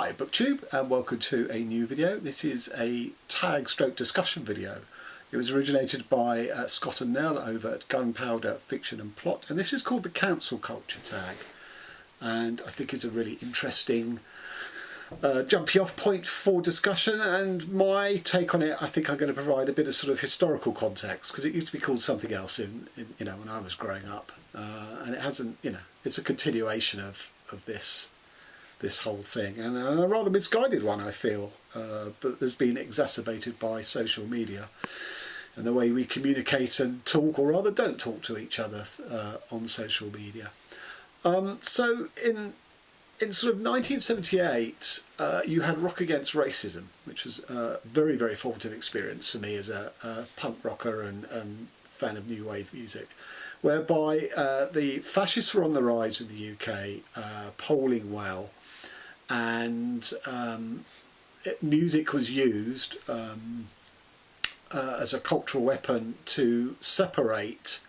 Hi Booktube, and welcome to a new video. This is a tag stroke discussion video. It was originated by Scott and Nell over at Gunpowder Fiction and Plot, and this is called the cancel culture tag, and I think it's a really interesting jumpy off point for discussion. And my take on it, I think I'm going to provide a bit of sort of historical context, because it used to be called something else in when I was growing up, and it hasn't, it's a continuation of this whole thing, and a rather misguided one, I feel, but has been exacerbated by social media and the way we communicate and talk, or rather don't talk to each other on social media. So in sort of 1978, you had Rock Against Racism, which was a very, very formative experience for me as a punk rocker and fan of new wave music, whereby the fascists were on the rise in the UK, polling well, and music was used as a cultural weapon to separate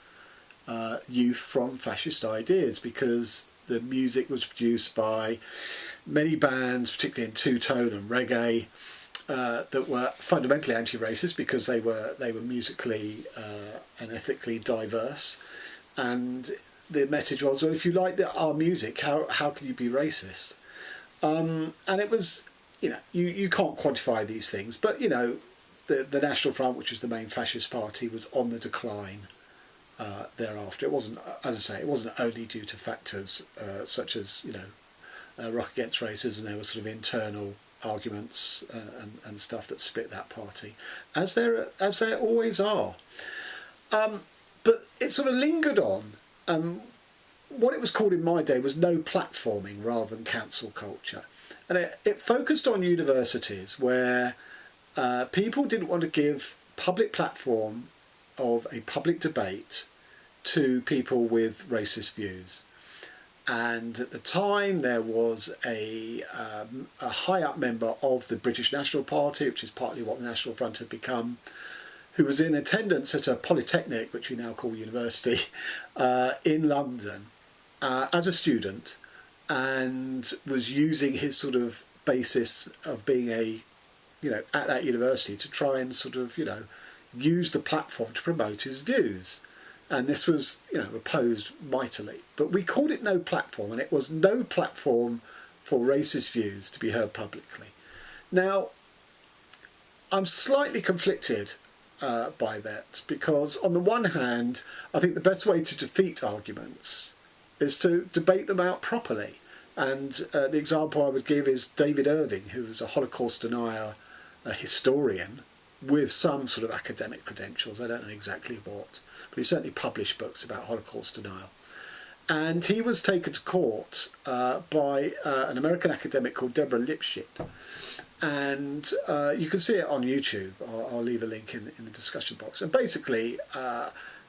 youth from fascist ideas, because the music was produced by many bands, particularly in two-tone and reggae, that were fundamentally anti-racist because they were musically and ethically diverse. And the message was, well, if you like our music, how can you be racist? And it was, you can't quantify these things, but the National Front, which was the main fascist party, was on the decline thereafter. It wasn't, as I say, it wasn't only due to factors such as Rock Against Racism. There were sort of internal arguments and stuff that split that party, as there always are. But it sort of lingered on. What it was called in my day was no platforming rather than cancel culture, and it focused on universities where people didn't want to give public platform of a public debate to people with racist views. And at the time there was a high up member of the British National Party, which is partly what the National Front had become, who was in attendance at a polytechnic, which we now call university, in London as a student, and was using his sort of basis of being at that university to try and sort of, use the platform to promote his views. And this was, opposed mightily. But we called it no platform, and it was no platform for racist views to be heard publicly. Now, I'm slightly conflicted by that, because on the one hand, I think the best way to defeat arguments is to debate them out properly. And the example I would give is David Irving, who was a Holocaust denier, a historian with some sort of academic credentials. I don't know exactly what, but he certainly published books about Holocaust denial. And he was taken to court by an American academic called Deborah Lipschitz. And you can see it on YouTube. I'll leave a link in the discussion box. And basically,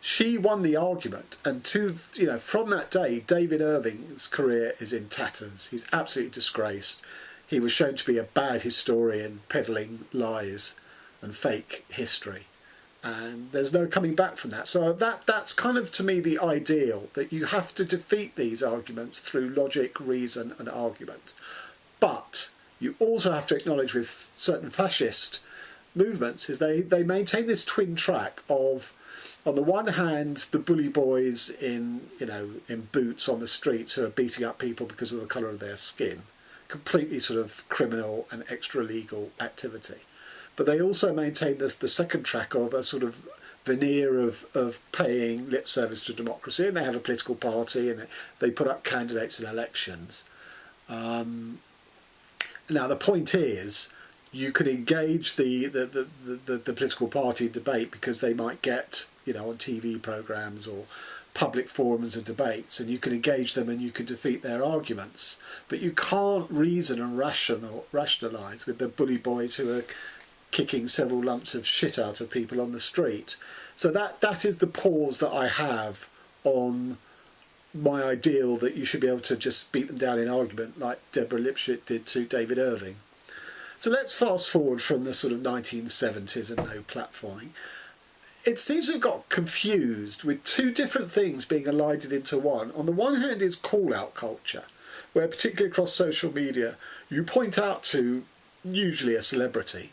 she won the argument. And from that day, David Irving's career is in tatters. He's absolutely disgraced. He was shown to be a bad historian, peddling lies and fake history. And there's no coming back from that. So that's kind of, to me, the ideal, that you have to defeat these arguments through logic, reason and argument. But you also have to acknowledge with certain fascist movements is they maintain this twin track of, on the one hand, the bully boys in boots on the streets who are beating up people because of the colour of their skin, completely sort of criminal and extra legal activity. But they also maintain the second track of a sort of veneer of paying lip service to democracy, and they have a political party and they put up candidates in elections. Now the point is, you could engage the political party debate because they might get on TV programmes or public forums and debates, and you can engage them and you can defeat their arguments. But you can't reason and rationalise with the bully boys who are kicking several lumps of shit out of people on the street. So that is the pause that I have on my ideal that you should be able to just beat them down in argument like Deborah Lipschitz did to David Irving. So let's fast forward from the sort of 1970s and no platforming. It seems to have got confused with two different things being elided into one. On the one hand is call-out culture, where particularly across social media, you point out to usually a celebrity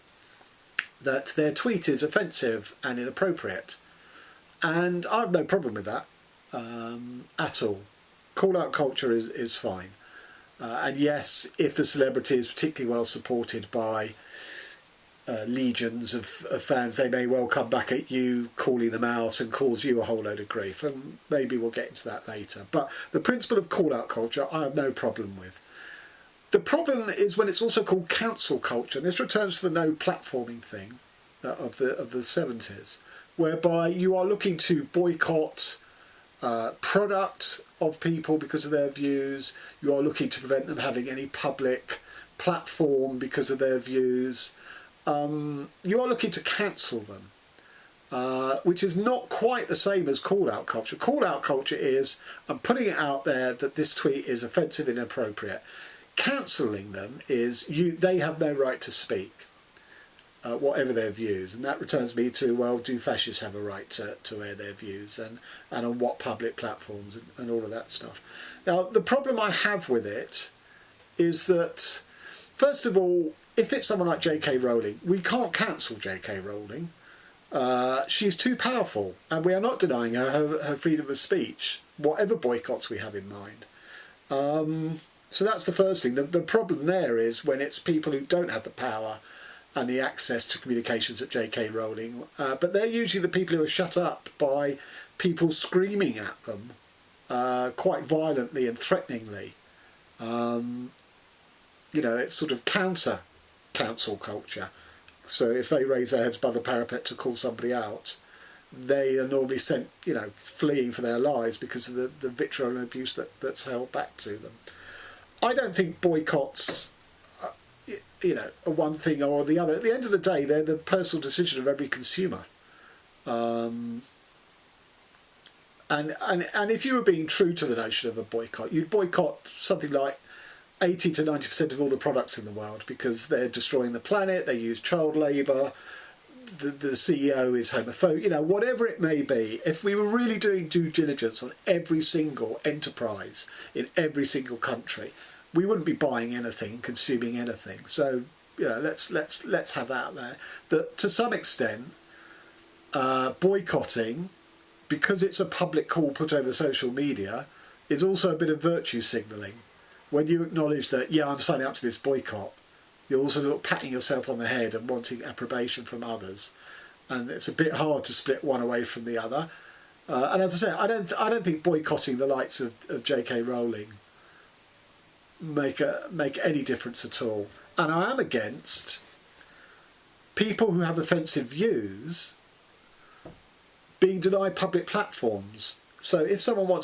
that their tweet is offensive and inappropriate. And I have no problem with that at all. Call-out culture is fine. And yes, if the celebrity is particularly well supported by legions of fans, they may well come back at you, calling them out and cause you a whole load of grief. And maybe we'll get into that later. But the principle of call-out culture, I have no problem with. The problem is when it's also called cancel culture. And this returns to the no platforming thing of the 70s, whereby you are looking to boycott product of people because of their views. You are looking to prevent them having any public platform because of their views. You are looking to cancel them, which is not quite the same as call-out culture. Call-out culture is, I'm putting it out there that this tweet is offensive and inappropriate. Cancelling them is, they have no right to speak, whatever their views. And that returns me to, well, do fascists have a right to air their views, and on what public platforms, and all of that stuff. Now, the problem I have with it is that, first of all, if it's someone like J.K. Rowling, we can't cancel J.K. Rowling. She's too powerful, and we are not denying her freedom of speech, whatever boycotts we have in mind. So that's the first thing. The problem there is when it's people who don't have the power and the access to communications at J.K. Rowling, but they're usually the people who are shut up by people screaming at them quite violently and threateningly. It's sort of counter-cancel culture. So if they raise their heads above the parapet to call somebody out, they are normally sent, fleeing for their lives because of the vitriol and abuse that's held back to them. I don't think boycotts, are one thing or the other. At the end of the day, they're the personal decision of every consumer. And if you were being true to the notion of a boycott, you'd boycott something like 80 to 90% of all the products in the world because they're destroying the planet, they use child labour, the CEO is homophobic, whatever it may be. If we were really doing due diligence on every single enterprise in every single country, we wouldn't be buying anything, consuming anything. So, let's have that out there. That to some extent, boycotting, because it's a public call put over social media, is also a bit of virtue signalling. When you acknowledge that, yeah, I'm signing up to this boycott, you're also sort of patting yourself on the head and wanting approbation from others. And it's a bit hard to split one away from the other. And as I say, I don't think boycotting the likes of J.K. Rowling make any difference at all. And I am against people who have offensive views being denied public platforms. So if someone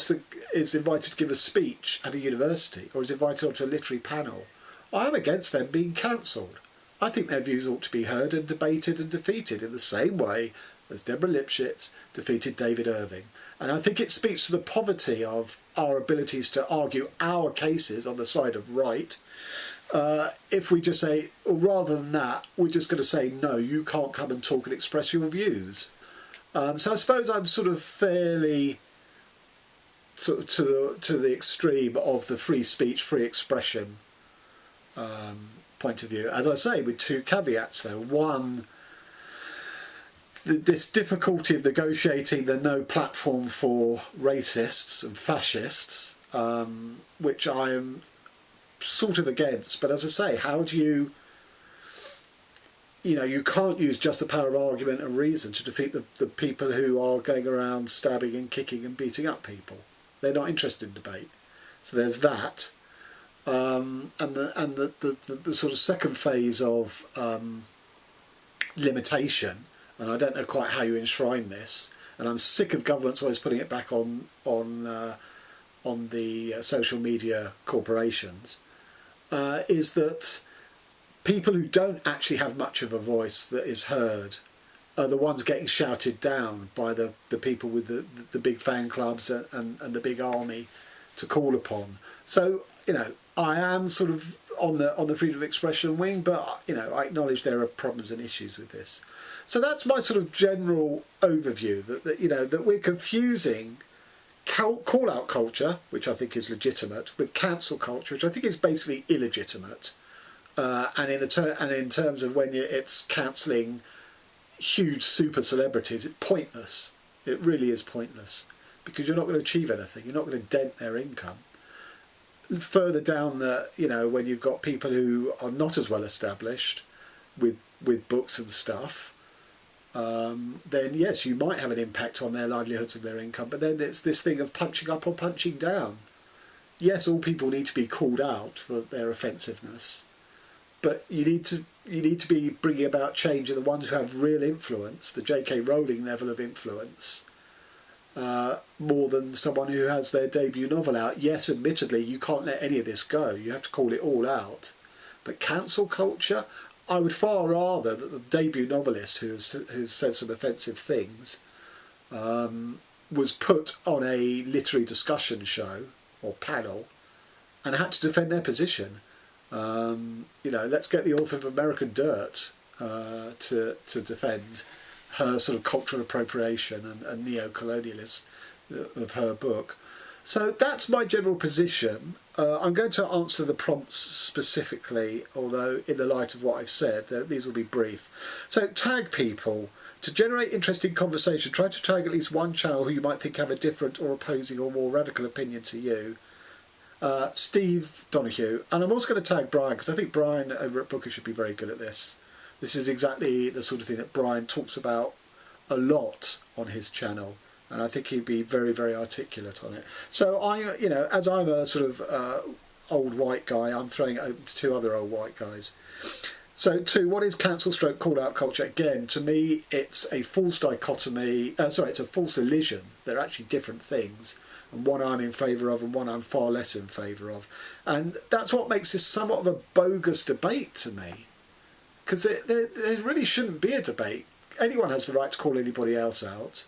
is invited to give a speech at a university or is invited onto a literary panel, I am against them being cancelled. I think their views ought to be heard and debated and defeated in the same way as Deborah Lipschitz defeated David Irving. And I think it speaks to the poverty of our abilities to argue our cases on the side of right. If we just say, or rather than that, we're just going to say, no, you can't come and talk and express your views. So I suppose I'm sort of fairly to the extreme of the free speech, free expression point of view. As I say, with two caveats though. One, this difficulty of negotiating the no platform for racists and fascists, which I am sort of against. But as I say, how do you can't use just the power of argument and reason to defeat the people who are going around stabbing and kicking and beating up people. They're not interested in debate. So there's that. And the sort of second phase of limitation, and I don't know quite how you enshrine this, and I'm sick of governments always putting it back on the social media corporations, is that people who don't actually have much of a voice that is heard are the ones getting shouted down by the people with the big fan clubs and the big army to call upon. So, I am sort of on the freedom of expression wing, but, I acknowledge there are problems and issues with this. So that's my sort of general overview, that we're confusing call-out culture, which I think is legitimate, with cancel culture, which I think is basically illegitimate. And in terms of when it's cancelling huge super celebrities, it's pointless. It really is pointless, because you're not going to achieve anything. You're not going to dent their income. Further down when you've got people who are not as well established with books and stuff, then yes, you might have an impact on their livelihoods and their income. But then it's this thing of punching up or punching down. Yes, all people need to be called out for their offensiveness, but you need to be bringing about change in the ones who have real influence, the J.K. Rowling level of influence, more than someone who has their debut novel out. Yes, admittedly, you can't let any of this go. You have to call it all out. But cancel culture, I would far rather that the debut novelist who's said some offensive things was put on a literary discussion show or panel and had to defend their position. Let's get the author of American Dirt to defend her sort of cultural appropriation and neo-colonialist of her book. So that's my general position. I'm going to answer the prompts specifically, although in the light of what I've said, these will be brief. So tag people. To generate interesting conversation, try to tag at least one channel who you might think have a different or opposing or more radical opinion to you. Steve Donoghue. And I'm also going to tag Brian, because I think Brian over at Bookish should be very good at this. This is exactly the sort of thing that Brian talks about a lot on his channel, and I think he'd be very, very articulate on it. So as I'm a sort of old white guy, I'm throwing it open to two other old white guys. So 2, what is cancel stroke call out culture? Again, to me, it's a false dichotomy. It's a false elision. They're actually different things, and one I'm in favour of and one I'm far less in favour of. And that's what makes this somewhat of a bogus debate to me, because there really shouldn't be a debate. Anyone has the right to call anybody else out.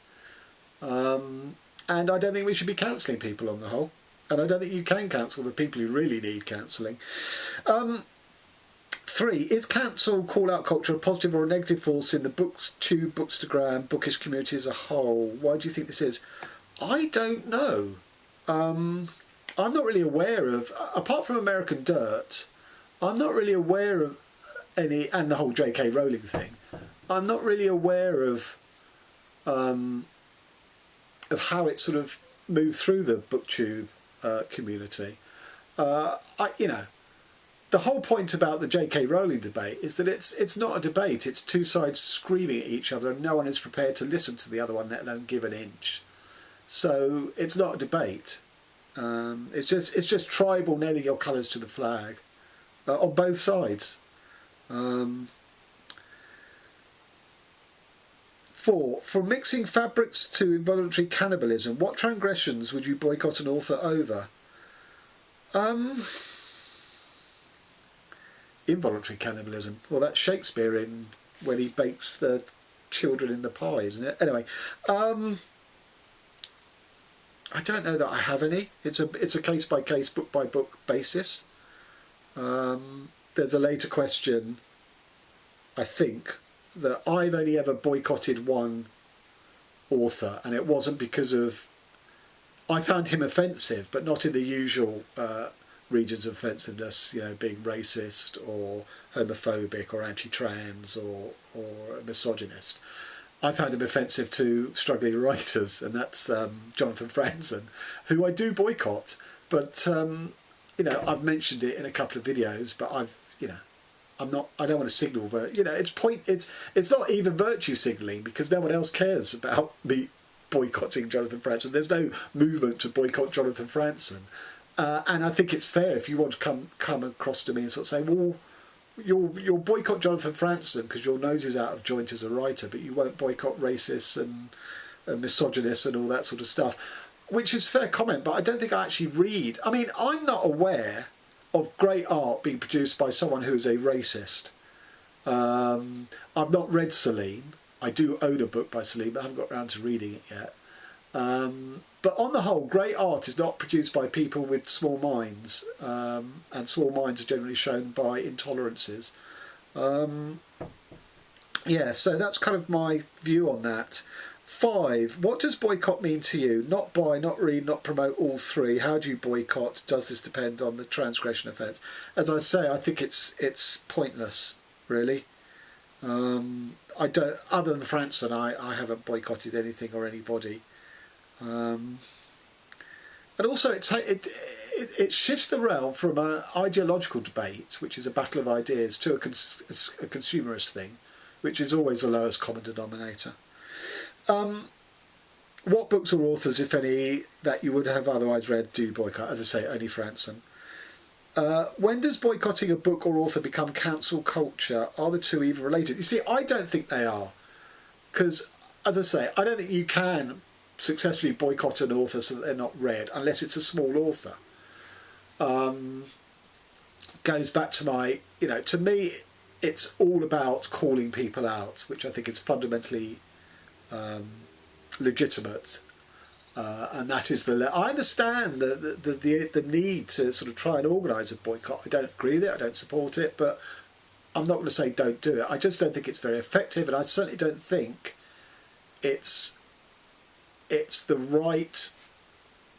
And I don't think we should be cancelling people on the whole. And I don't think you can cancel the people who really need cancelling. 3, is cancel call-out culture a positive or a negative force in the Booktube, bookstagram, bookish community as a whole? Why do you think this is? I don't know. I'm not really aware of, apart from American Dirt, I'm not really aware of any, and the whole J.K. Rowling thing, I'm not really aware of how it sort of moved through the Booktube community. The whole point about the J.K. Rowling debate is that it's not a debate. It's two sides screaming at each other, and no one is prepared to listen to the other one, let alone give an inch. So it's not a debate. It's just tribal nailing your colours to the flag on both sides. 4, from mixing fabrics to involuntary cannibalism, what transgressions would you boycott an author over? Involuntary cannibalism. Well, that's Shakespeare when he bakes the children in the pie, isn't it? Anyway, I don't know that I have any. It's a case by case, book by book basis. There's a later question, I think, that I've only ever boycotted one author, and it wasn't because of, I found him offensive, but not in the usual regions of offensiveness, being racist or homophobic or anti-trans or a misogynist. I found him offensive to struggling writers, and that's Jonathan Franzen, who I do boycott. But I've mentioned it in a couple of videos, but I don't want to signal, but it's not even virtue signalling, because no one else cares about me boycotting Jonathan Franzen. There's no movement to boycott Jonathan Franzen. And I think it's fair if you want to come across to me and sort of say, well, you'll boycott Jonathan Franzen because your nose is out of joint as a writer, but you won't boycott racists and misogynists and all that sort of stuff, which is a fair comment, but I don't think I actually read. I mean, I'm not aware of great art being produced by someone who is a racist. I've not read Celine. I do own a book by Celine, but I haven't got around to reading it yet. But on the whole, great art is not produced by people with small minds, and small minds are generally shown by intolerances. So that's kind of my view on that. 5. What does boycott mean to you? Not buy, not read, not promote, all 3. How do you boycott? Does this depend on the transgression offence? As I say, I think it's pointless, really. I don't, other than Franson, I haven't boycotted anything or anybody. And also it shifts the realm from an ideological debate, which is a battle of ideas, to a consumerist thing, which is always the lowest common denominator. What books or authors, if any, that you would have otherwise read, do boycott? As I say, only Franson. When does boycotting a book or author become cancel culture? Are the two even related? You see, I don't think they are. Because, as I say, I don't think you can successfully boycott an author so that they're not read, unless it's a small author. Goes back to my, to me, it's all about calling people out, which I think is fundamentally legitimate. And that is I understand the need to sort of try and organise a boycott. I don't agree with it, I don't support it, but I'm not going to say don't do it. I just don't think it's very effective, and I certainly don't think it's the right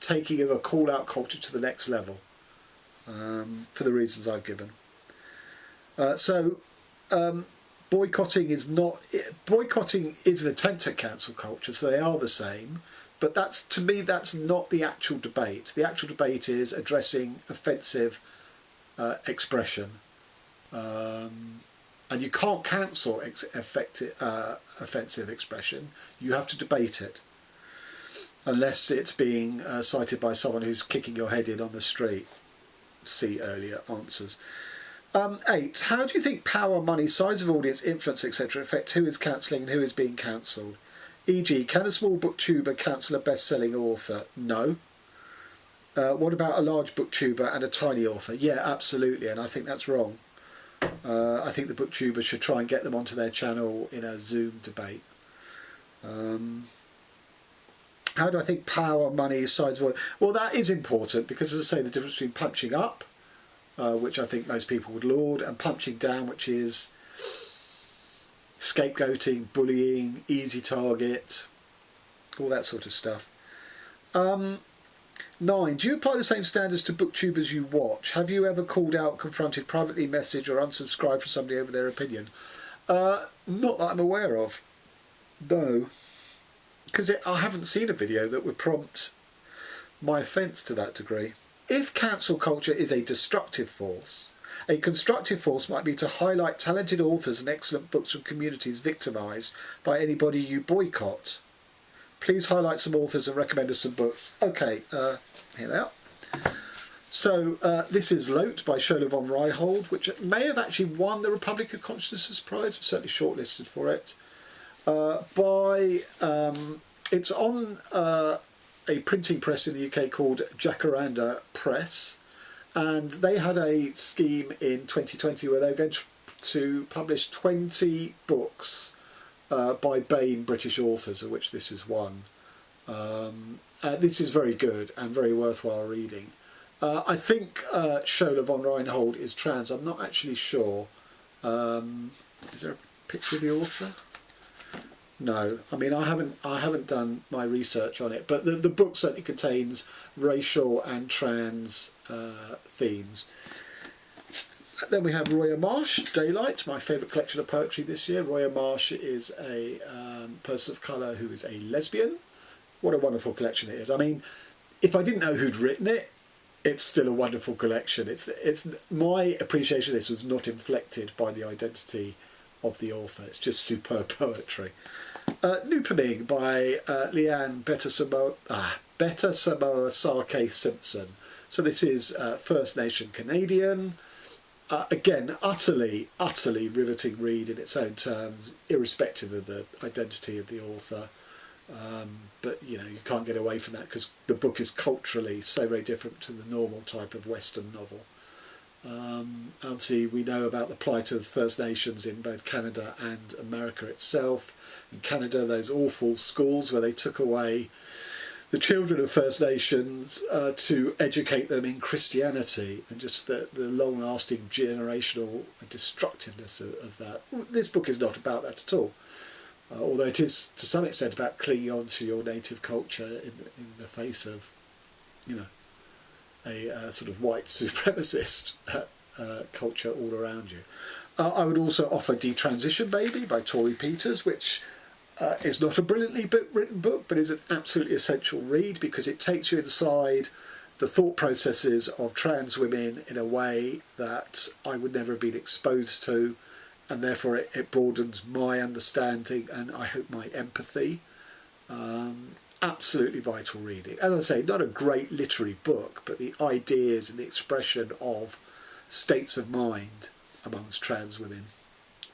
taking of a call-out culture to the next level, for the reasons I've given. Boycotting is an attempt at cancel culture, so they are the same. But to me, that's not the actual debate. The actual debate is addressing offensive expression, and you can't cancel offensive expression. You have to debate it, unless it's being cited by someone who's kicking your head in on the street. See earlier answers. 8. How do you think power, money, size of audience, influence, etc. affect who is cancelling and who is being cancelled? E.g., can a small booktuber cancel a best-selling author? No. What about a large booktuber and a tiny author? Yeah, absolutely, and I think that's wrong. I think the booktubers should try and get them onto their channel in a Zoom debate. How do I think power, money, size of audience? Well, that is important, because, as I say, the difference between punching up, which I think most people would laud, and punching down, which is scapegoating, bullying, easy target, all that sort of stuff. 9. Do you apply the same standards to booktubers you watch? Have you ever called out, confronted, privately messaged or unsubscribed for somebody over their opinion? Not that I'm aware of. No. Because I haven't seen a video that would prompt my offence to that degree. If cancel culture is a destructive force, a constructive force might be to highlight talented authors and excellent books from communities victimised by anybody you boycott. Please highlight some authors and recommend us some books. Okay, here they are. So this is Loat by Shola von Reinhold, which may have actually won the Republic of Consciousness Prize, certainly shortlisted for it. It's on a printing press in the UK called Jacaranda Press, and they had a scheme in 2020 where they were going to publish 20 books by BAME British authors, of which this is one. This is very good and very worthwhile reading. I think Shola von Reinhold is trans. I'm not actually sure. Is there a picture of the author? No, I mean I haven't done my research on it, but the book certainly contains racial and trans themes. Then we have Roya Marsh, Daylight, my favourite collection of poetry this year. Roya Marsh is a person of colour who is a lesbian. What a wonderful collection it is. I mean, if I didn't know who'd written it, it's still a wonderful collection. It's my appreciation of this was not inflected by the identity of the author. It's just superb poetry. Nupaming by Leanne Beta Samoa Sake Simpson. So this is First Nation Canadian. Again, utterly riveting read in its own terms, irrespective of the identity of the author. But you can't get away from that because the book is culturally so very different to the normal type of Western novel. Obviously, we know about the plight of First Nations in both Canada and America itself. In Canada, those awful schools where they took away the children of First Nations to educate them in Christianity, and just the long-lasting generational destructiveness of that. This book is not about that at all. although it is to some extent about clinging on to your native culture in the face of, you know, a sort of white supremacist culture all around you. I would also offer Detransition Baby by Tori Peters, which is not a brilliantly written book, but is an absolutely essential read because it takes you inside the thought processes of trans women in a way that I would never have been exposed to, and therefore it broadens my understanding and I hope my empathy. Absolutely vital reading. As I say, not a great literary book, but the ideas and the expression of states of mind amongst trans women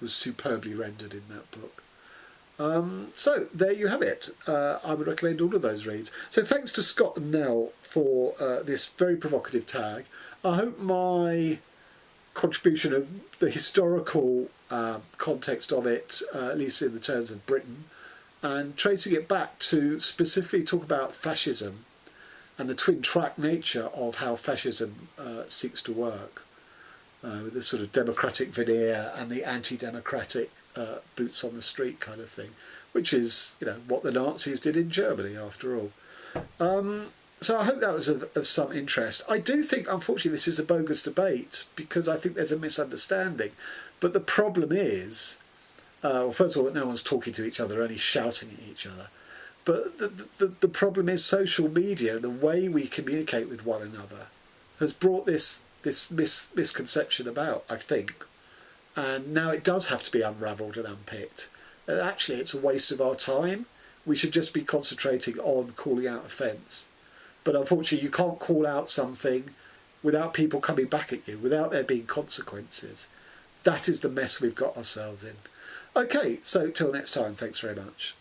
was superbly rendered in that book. So there you have it. I would recommend all of those reads. So thanks to Scott and Nell for this very provocative tag. I hope my contribution of the historical context of it, at least in the terms of Britain, and tracing it back to specifically talk about fascism and the twin track nature of how fascism seeks to work, with this sort of democratic veneer and the anti-democratic boots on the street kind of thing, which is, you know, what the Nazis did in Germany after all. So I hope that was of some interest. I do think, unfortunately, this is a bogus debate because I think there's a misunderstanding. But the problem is, well, first of all, that no one's talking to each other, only shouting at each other. But the problem is social media and the way we communicate with one another has brought this misconception about, I think. And now it does have to be unravelled and unpicked. And actually, it's a waste of our time. We should just be concentrating on calling out offence. But unfortunately, you can't call out something without people coming back at you, without there being consequences. That is the mess we've got ourselves in. Okay, so till next time, thanks very much.